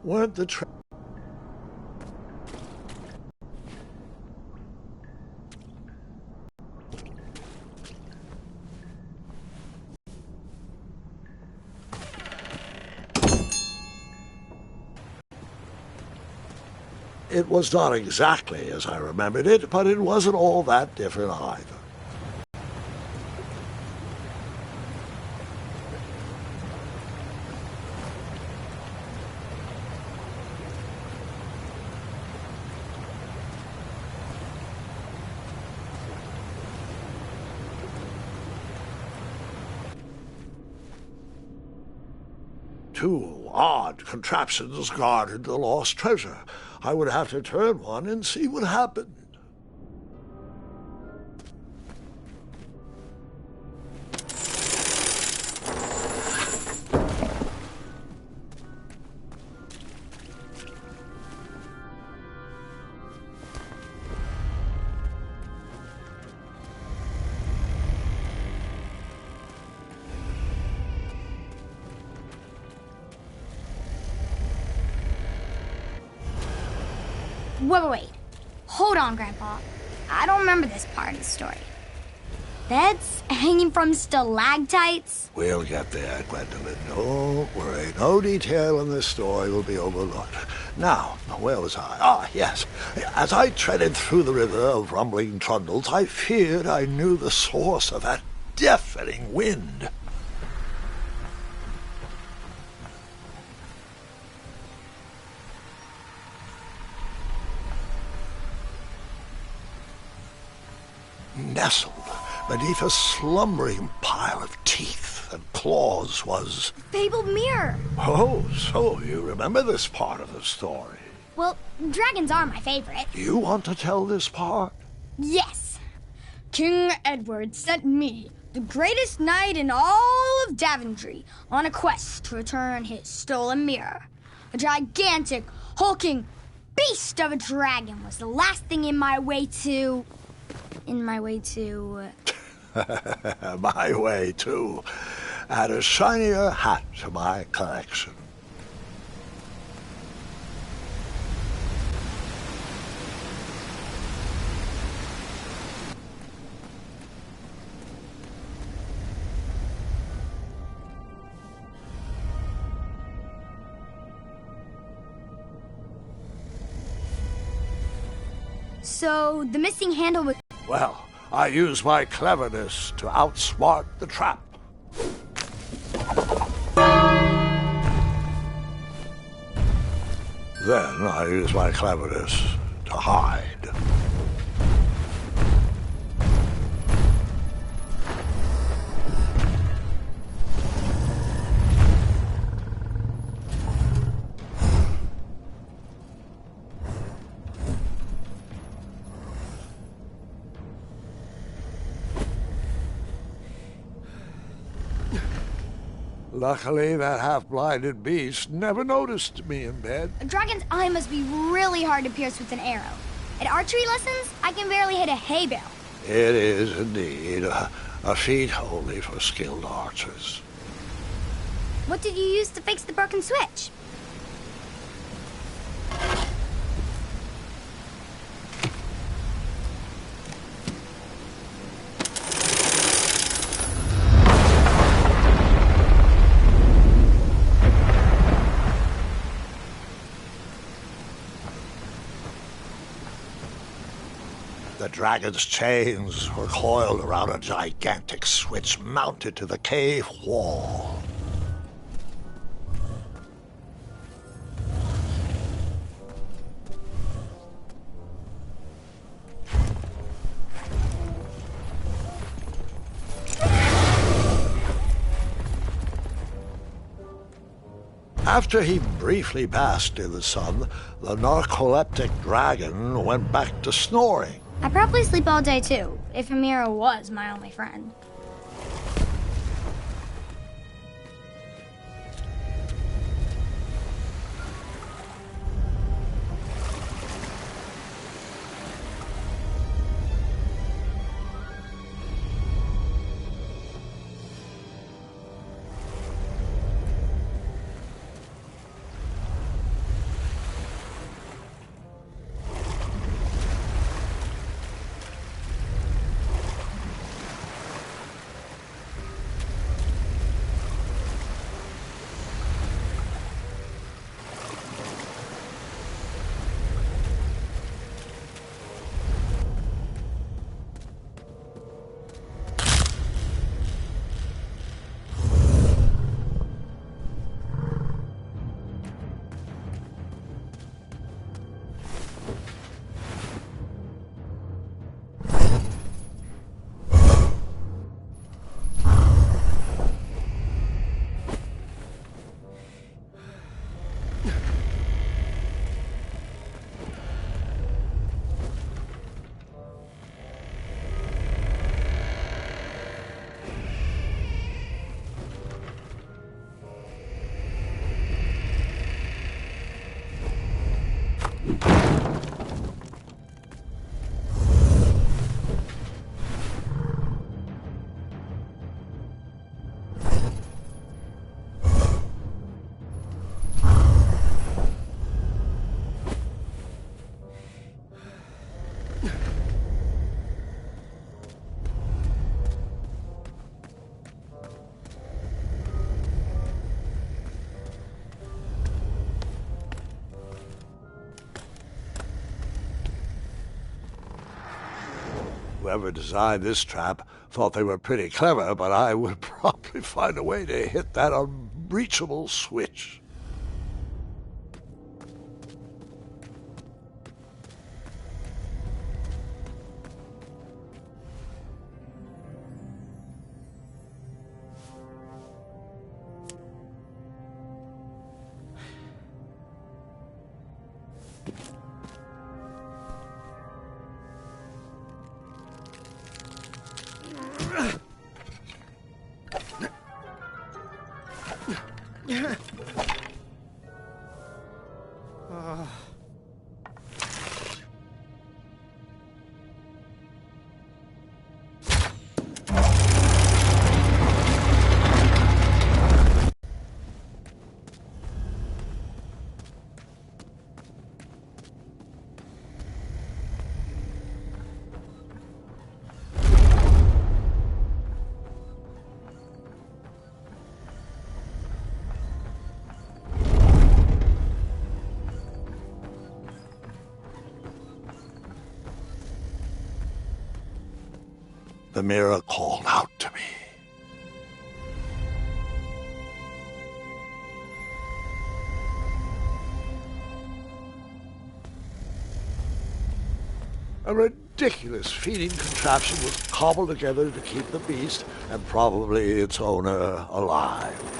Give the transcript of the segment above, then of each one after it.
Weren't the It was not exactly as I remembered it, but it wasn't all that different either. Two odd contraptions guarded the lost treasure. I would have to turn one and see what happened. Wait. Hold on, Grandpa. I don't remember this part of the story. Beds hanging from stalactites? We'll get there, Gwendolyn. Don't worry. No detail in this story will be overlooked. Now, where was I? Ah, yes. As I treaded through the river of rumbling trundles, I feared I knew the source of that deafening wind. Nestled beneath a slumbering pile of teeth and claws was... Fabled mirror! Oh, so you remember this part of the story? Well, dragons are my favorite. Do you want to tell this part? Yes. King Edward sent me, the greatest knight in all of Daventry, on a quest to return his stolen mirror. A gigantic, hulking beast of a dragon was the last thing in my way to... My way, too. Add a shinier hat to my collection. So, the missing handle was... Well, I use my cleverness to outsmart the trap. Then I use my cleverness to hide. Luckily, that half-blinded beast never noticed me in bed. A dragon's eye must be really hard to pierce with an arrow. At archery lessons, I can barely hit a hay bale. It is indeed a feat only for skilled archers. What did you use to fix the broken switch? The dragon's chains were coiled around a gigantic switch mounted to the cave wall. After he briefly basked in the sun, the narcoleptic dragon went back to snoring. I probably sleep all day too, if Amira was my only friend. whoever designed this trap thought they were pretty clever, but I would probably find a way to hit that unreachable switch. The mirror called out to me. A ridiculous feeding contraption was cobbled together to keep the beast and probably its owner alive.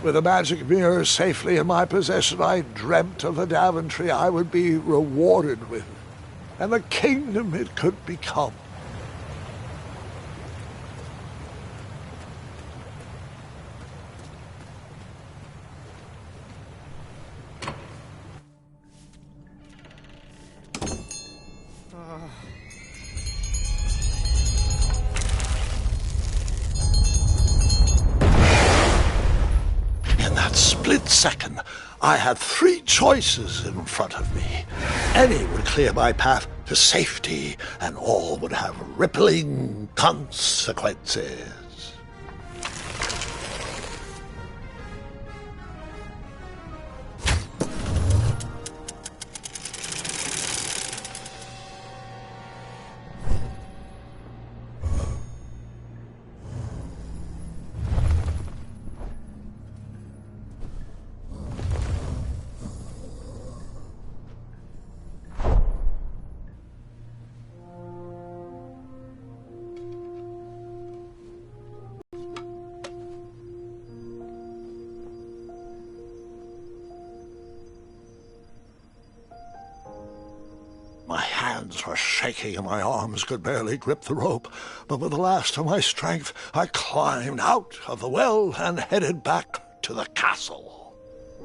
With the magic mirror safely in my possession, I dreamt of the Daventry I would be rewarded with, and the kingdom it could become. Split second, I had three choices in front of me. Any would clear my path to safety, and all would have rippling consequences. My hands were shaking and my arms could barely grip the rope, but with the last of my strength I climbed out of the well and headed back to the castle.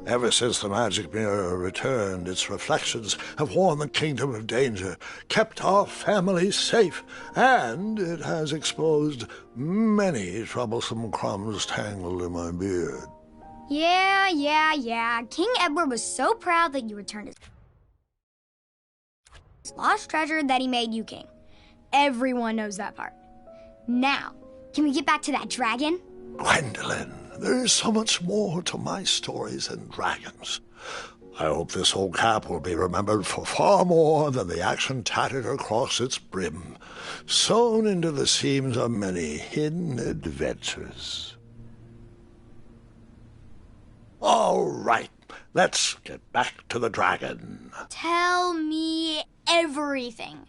Ever since the magic mirror returned, its reflections have warned the kingdom of danger, kept our family safe, and it has exposed many troublesome crumbs tangled in my beard. Yeah. King Edward was so proud that you returned his lost treasure that he made you king. Everyone knows that part. Now, can we get back to that dragon? Gwendolen, there is so much more to my stories than dragons. I hope this old cap will be remembered for far more than the action tattered across its brim, sewn into the seams of many hidden adventures. All right, let's get back to the dragon. Tell me everything.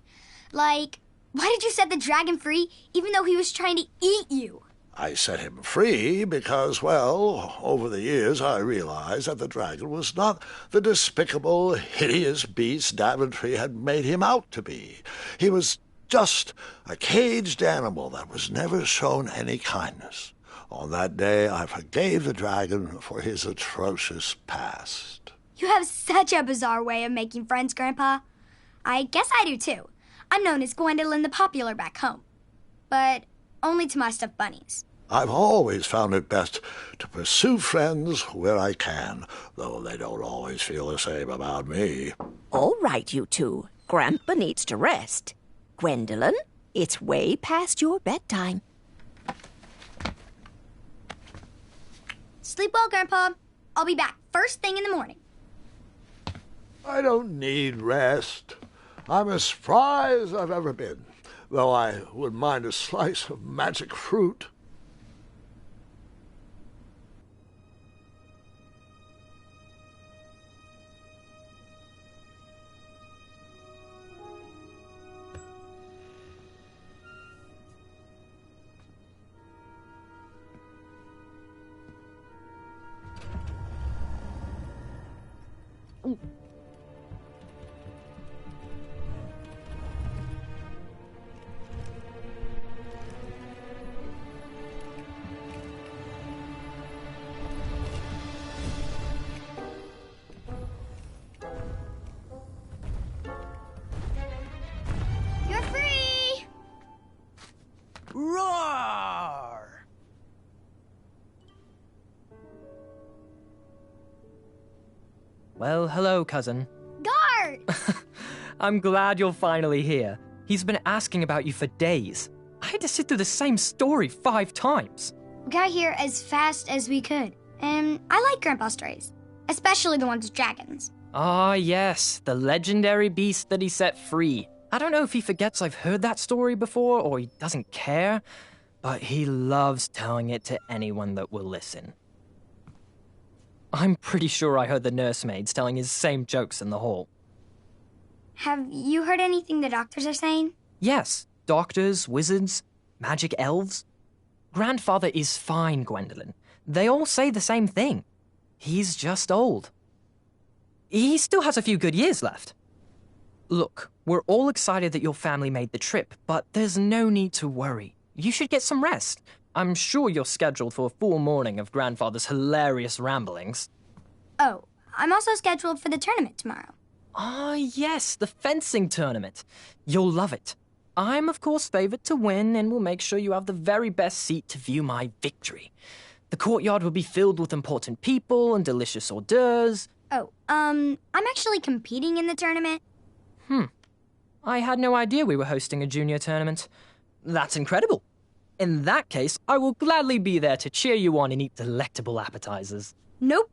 Like, why did you set the dragon free even though he was trying to eat you? I set him free because, well, over the years I realized that the dragon was not the despicable, hideous beast Daventry had made him out to be. He was just a caged animal that was never shown any kindness. On that day, I forgave the dragon for his atrocious past. You have such a bizarre way of making friends, Grandpa. I guess I do, too. I'm known as Gwendolen the Popular back home. But only to my stuffed bunnies. I've always found it best to pursue friends where I can, though they don't always feel the same about me. All right, you two. Grandpa needs to rest. Gwendolen, it's way past your bedtime. Sleep well, Grandpa. I'll be back first thing in the morning. I don't need rest. I'm as spry as I've ever been, though I wouldn't mind a slice of magic fruit. You're free! Roar! Well, hello, cousin. Guard! I'm glad you're finally here. He's been asking about you for days. I had to sit through the same story 5 times. We got here as fast as we could. And I like Grandpa's stories, especially the ones with dragons. Ah, yes, the legendary beast that he set free. I don't know if he forgets I've heard that story before or he doesn't care, but he loves telling it to anyone that will listen. I'm pretty sure I heard the nursemaids telling his same jokes in the hall. Have you heard anything the doctors are saying? Yes, doctors, wizards, magic elves. Grandfather is fine, Gwendolen. They all say the same thing. He's just old. He still has a few good years left. Look, we're all excited that your family made the trip, but there's no need to worry. You should get some rest. I'm sure you're scheduled for a full morning of Grandfather's hilarious ramblings. Oh, I'm also scheduled for the tournament tomorrow. Ah, yes, the fencing tournament. You'll love it. I'm, of course, favored to win and will make sure you have the very best seat to view my victory. The courtyard will be filled with important people and delicious hors d'oeuvres. Oh, I'm actually competing in the tournament. I had no idea we were hosting a junior tournament. That's incredible. In that case, I will gladly be there to cheer you on and eat delectable appetizers. Nope.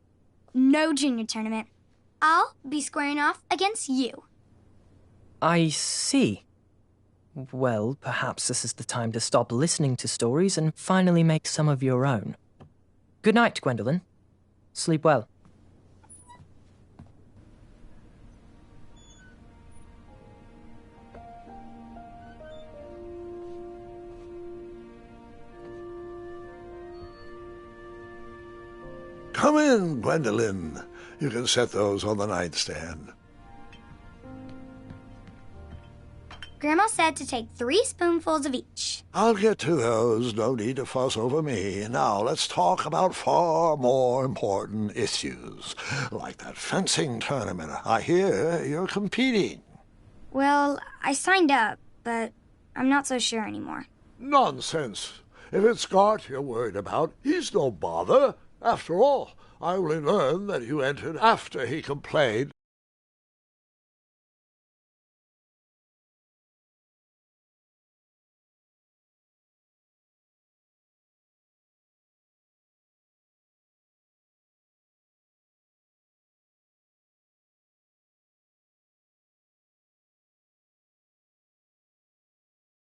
No junior tournament. I'll be squaring off against you. I see. Well, perhaps this is the time to stop listening to stories and finally make some of your own. Good night, Gwendolyn. Sleep well. Come in, Gwendolyn. You can set those on the nightstand. Grandma said to take 3 spoonfuls of each. I'll get to those. No need to fuss over me. Now, let's talk about far more important issues, like that fencing tournament. I hear you're competing. Well, I signed up, but I'm not so sure anymore. Nonsense. If it's Scott you're worried about, he's no bother. After all, I only learned that you entered after he complained